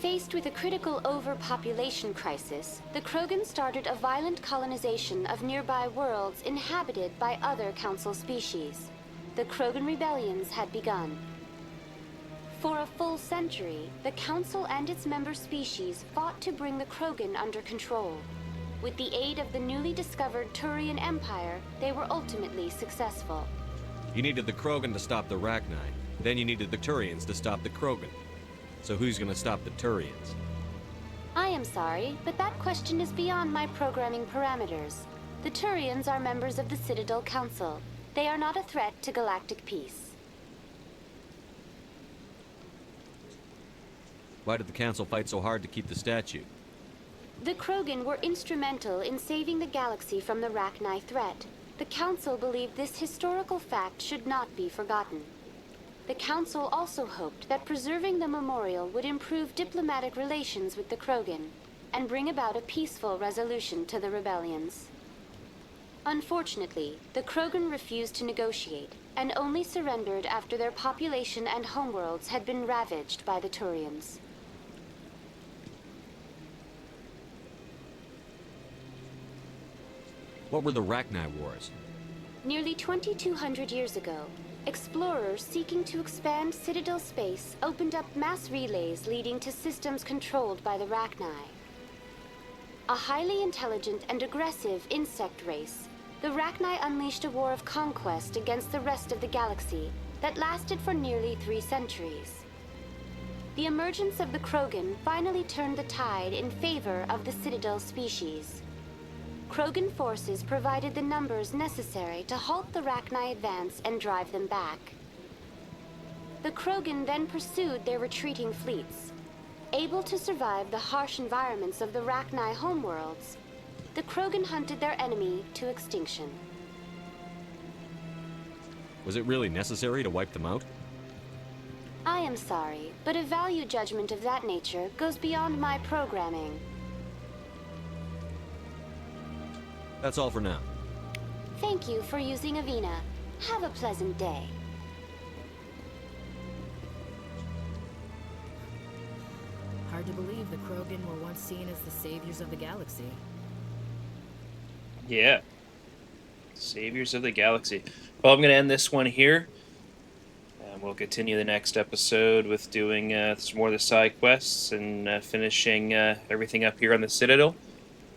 Faced with a critical overpopulation crisis, the Krogan started a violent colonization of nearby worlds inhabited by other Council species. The Krogan rebellions had begun. For a full century, the Council and its member species fought to bring the Krogan under control. With the aid of the newly discovered Turian Empire, they were ultimately successful. You needed the Krogan to stop the Rachni. Then you needed the Turians to stop the Krogan. So who's gonna stop the Turians? I am sorry, but that question is beyond my programming parameters. The Turians are members of the Citadel Council. They are not a threat to galactic peace. Why did the Council fight so hard to keep the statue? The Krogan were instrumental in saving the galaxy from the Rachni threat. The Council believed this historical fact should not be forgotten. The Council also hoped that preserving the memorial would improve diplomatic relations with the Krogan and bring about a peaceful resolution to the rebellions. Unfortunately, the Krogan refused to negotiate and only surrendered after their population and homeworlds had been ravaged by the Turians. What were the Rachni Wars? Nearly 2,200 years ago, explorers seeking to expand Citadel space opened up mass relays leading to systems controlled by the Rachni. A highly intelligent and aggressive insect race, the Rachni unleashed a war of conquest against the rest of the galaxy that lasted for nearly 3 centuries. The emergence of the Krogan finally turned the tide in favor of the Citadel species. Krogan forces provided the numbers necessary to halt the Rachni advance and drive them back. The Krogan then pursued their retreating fleets. Able to survive the harsh environments of the Rachni homeworlds, the Krogan hunted their enemy to extinction. Was it really necessary to wipe them out? I am sorry, but a value judgment of that nature goes beyond my programming. That's all for now. Thank you for using Avena. Have a pleasant day. Hard to believe the Krogan were once seen as the saviors of the galaxy. Yeah. Saviors of the Galaxy. Well, I'm going to end this one here. We'll continue the next episode with doing some more of the side quests and finishing everything up here on the Citadel.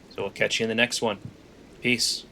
So we'll catch you in the next one. Peace.